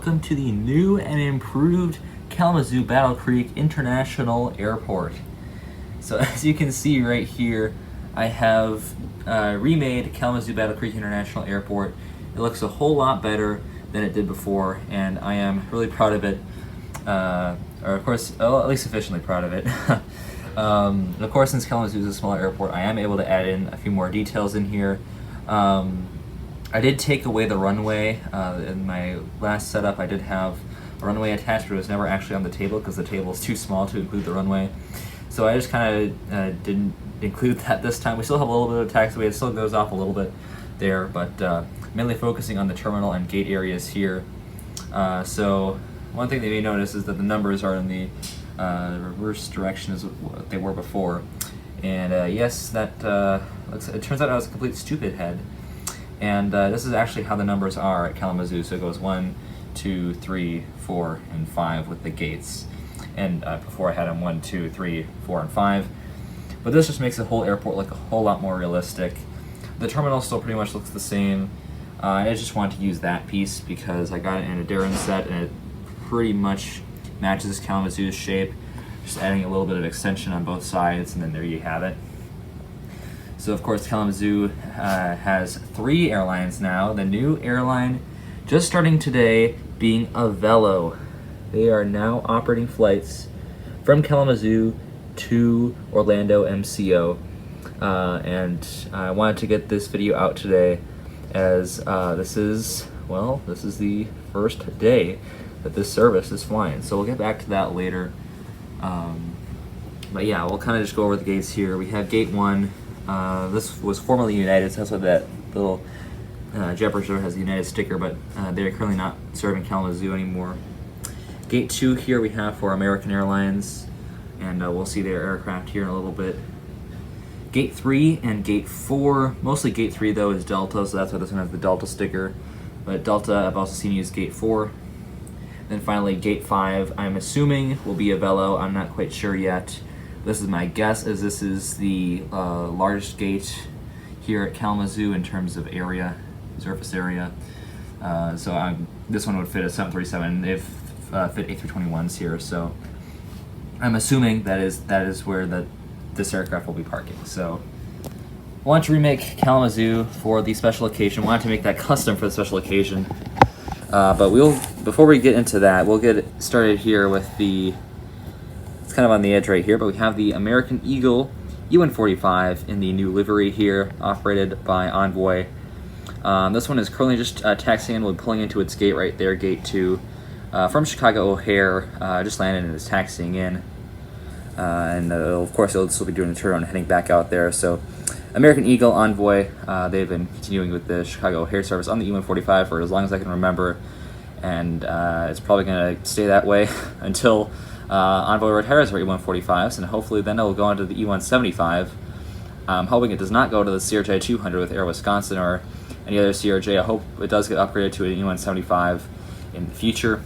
welcome to the new and improved Kalamazoo Battle Creek International Airport. So as you can see right here, I have remade Kalamazoo Battle Creek International Airport. It looks a whole lot better than it did before, and I am really proud of it. Or of course, at least sufficiently proud of it. Of course, since Kalamazoo is a smaller airport, I am able to add in a few more details in here. I did take away the runway. In my last setup, I did have a runway attached, but it was never actually on the table because the table is too small to include the runway. So I just kind of didn't include that this time. We still have a little bit of taxiway. It still goes off a little bit there, but mainly focusing on the terminal and gate areas here. So one thing that you may notice is that the numbers are in the reverse direction as what they were before. And yes, that it turns out I was a complete stupid head. And this is actually how the numbers are at Kalamazoo. So it goes 1, 2, 3, 4, and 5 with the gates. And before I had them 1, 2, 3, 4, and 5. But this just makes the whole airport look a whole lot more realistic. The terminal still pretty much looks the same. I just wanted to use that piece because I got it in a Darren set and it pretty much matches Kalamazoo's shape. Just adding a little bit of extension on both sides, and then there you have it. So of course Kalamazoo has 3 airlines now. The new airline just starting today being Avelo. They are now operating flights from Kalamazoo to Orlando MCO. And I wanted to get this video out today as this is the first day that this service is flying. So we'll get back to that later. But yeah, we'll kind of just go over the gates here. We have gate 1. This was formerly United, so that's why that little Jumper has the United sticker, but they're currently not serving Kalamazoo anymore. Gate 2 here we have for American Airlines, and we'll see their aircraft here in a little bit. Gate 3 and Gate 4, mostly Gate 3 though is Delta, so that's why this one has the Delta sticker. But Delta, I've also seen use Gate 4. Then finally Gate 5, I'm assuming will be Avelo. I'm not quite sure yet. This is my guess, as this is the largest gate here at Kalamazoo in terms of area, surface area. So this one would fit a 737 if fit A321s here. So I'm assuming that is where this aircraft will be parking. So I want to remake Kalamazoo for the special occasion. Wanted to make that custom for the special occasion. But before we get into that, we'll get started here with it's kind of on the edge right here, but we have the American Eagle E145 in the new livery here, operated by Envoy. This one is currently just taxiing in. We'll be pulling into its gate right there, gate 2, from Chicago O'Hare. Just landed and is taxiing in. And of course, it'll still be doing a turn and heading back out there. So American Eagle, Envoy, they've been continuing with the Chicago O'Hare service on the E145 for as long as I can remember, and it's probably going to stay that way until Envoy retires for E145s, and hopefully then it'll go on to the E175. I'm hoping it does not go to the CRJ 200 with Air Wisconsin or any other CRJ. I hope it does get upgraded to an E175 in the future.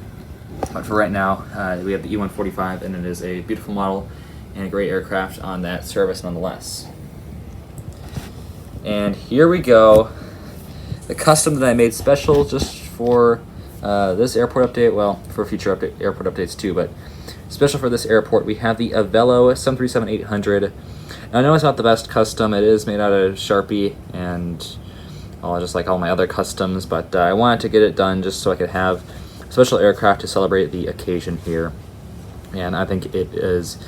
But for right now, we have the E145, and it is a beautiful model and a great aircraft on that service nonetheless. And here we go. The custom that I made special just for this airport update, well, for future airport updates too, but special for this airport, we have the Avelo 737-800. Now, I know it's not the best custom. It is made out of Sharpie and just like all my other customs, but I wanted to get it done just so I could have a special aircraft to celebrate the occasion here. And I think it does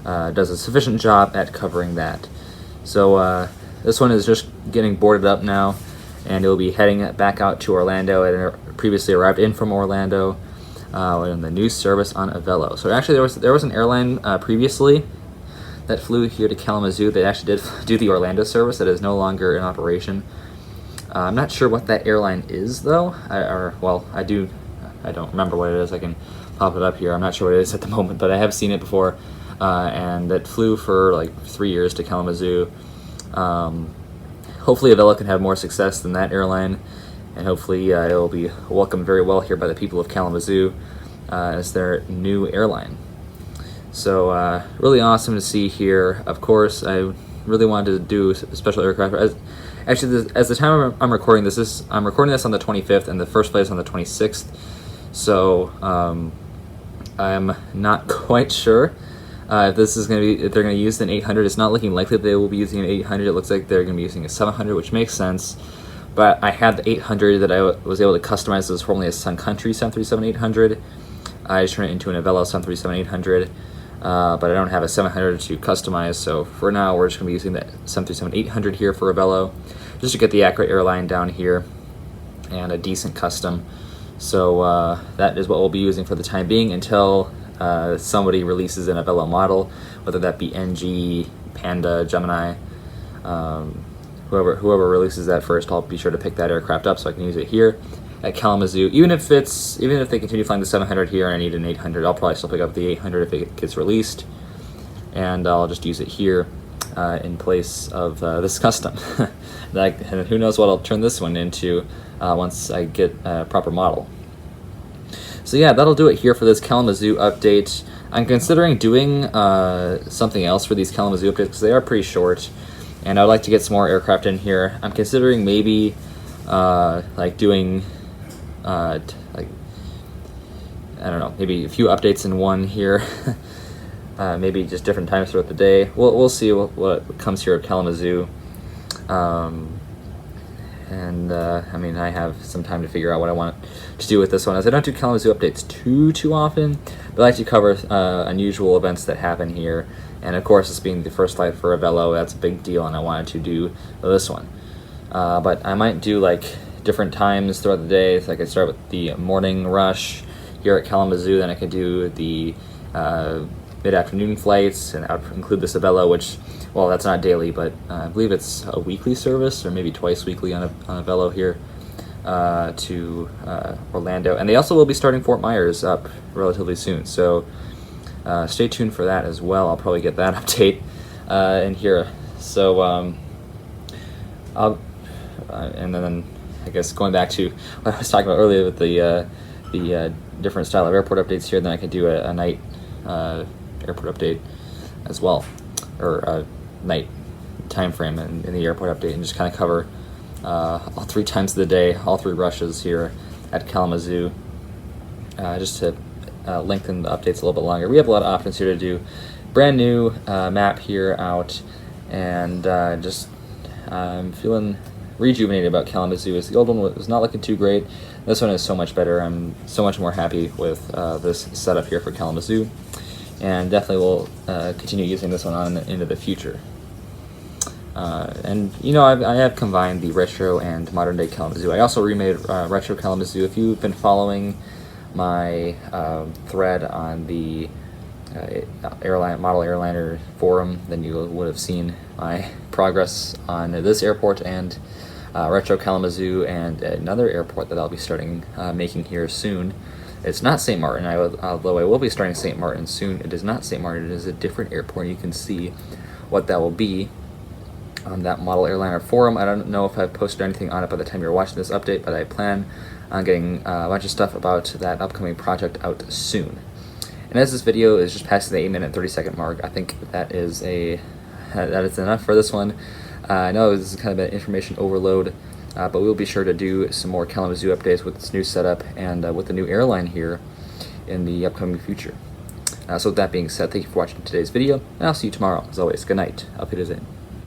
a sufficient job at covering that. So this one is just getting boarded up now, and it will be heading back out to Orlando. It previously arrived in from Orlando in the new service on Avelo. So actually there was an airline previously that flew here to Kalamazoo that actually did do the Orlando service that is no longer in operation. I'm not sure what that airline is though. I don't remember what it is. I can pop it up here. I'm not sure what it is at the moment, but I have seen it before, and it flew for like 3 years to Kalamazoo. Hopefully Avelo can have more success than that airline, and hopefully it will be welcomed very well here by the people of Kalamazoo as their new airline. So really awesome to see here. Of course, I really wanted to do a special aircraft. As the time I'm recording this, I'm recording this on the 25th, and the first flight is on the 26th. So I'm not quite sure if this is going to be, if they're going to use an 800. It's not looking likely that they will be using an 800. It looks like they're going to be using a 700, which makes sense. But I had the 800 that I was able to customize. It was formerly a Sun Country 737-800. I just turned it into an Avelo 737-800. But I don't have a 700 to customize, so for now we're just going to be using the 737-800 here for Avelo, just to get the accurate airline down here and a decent custom. So that is what we'll be using for the time being until somebody releases an Avelo model, whether that be NG, Panda, Gemini, whoever releases that first. I'll be sure to pick that aircraft up so I can use it here at Kalamazoo. Even if they continue flying the 700 here and I need an 800, I'll probably still pick up the 800 if it gets released, and I'll just use it here in place of this custom. And who knows what I'll turn this one into once I get a proper model. So yeah, that'll do it here for this Kalamazoo update. I'm considering doing something else for these Kalamazoo updates because they are pretty short, and I'd like to get some more aircraft in here. I'm considering maybe like doing like, I don't know, maybe a few updates in one here. Maybe just different times throughout the day. We'll see what comes here at Kalamazoo. I mean, I have some time to figure out what I want to do with this one, as I don't do Kalamazoo updates too often, but I like to cover unusual events that happen here. And of course, this being the first flight for Avelo, that's a big deal, and I wanted to do this one. But I might do like different times throughout the day. So I could start with the morning rush here at Kalamazoo, then I could do the mid-afternoon flights, and I would include this Avelo, which, well, that's not daily, but I believe it's a weekly service, or maybe twice weekly on Avelo here to Orlando. And they also will be starting Fort Myers up relatively soon, so stay tuned for that as well. I'll probably get that update in here. So and then I guess going back to what I was talking about earlier with the different style of airport updates here, then I could do a night airport update as well, or a night time frame in the airport update, and just kind of cover all 3 times of the day, all 3 rushes here at Kalamazoo, just to lengthen the updates a little bit longer. We have a lot of options here to do. Brand new map here out, and just I'm feeling rejuvenated about Kalamazoo. As the old one was not looking too great, this one is so much better. I'm so much more happy with this setup here for Kalamazoo, and definitely will continue using this one on into the future. And you know, I have combined the retro and modern day Kalamazoo. I also remade retro Kalamazoo. If you've been following my thread on the model airliner forum, then you would have seen my progress on this airport and retro Kalamazoo, and another airport that I'll be starting making here soon. It's not St. Martin, although I will be starting St. Martin soon. It is not St. Martin, it is a different airport. You can see what that will be on that model airliner forum. I don't know if I've posted anything on it by the time you're watching this update, but I plan on getting a bunch of stuff about that upcoming project out soon. And as this video is just passing the 8-minute 30-second mark, I think that is enough for this one. I know this is kind of an information overload, but we'll be sure to do some more Kalamazoo updates with this new setup and with the new airline here in the upcoming future. So with that being said, thank you for watching today's video, and I'll see you tomorrow. As always, good night. Auf Wiedersehen.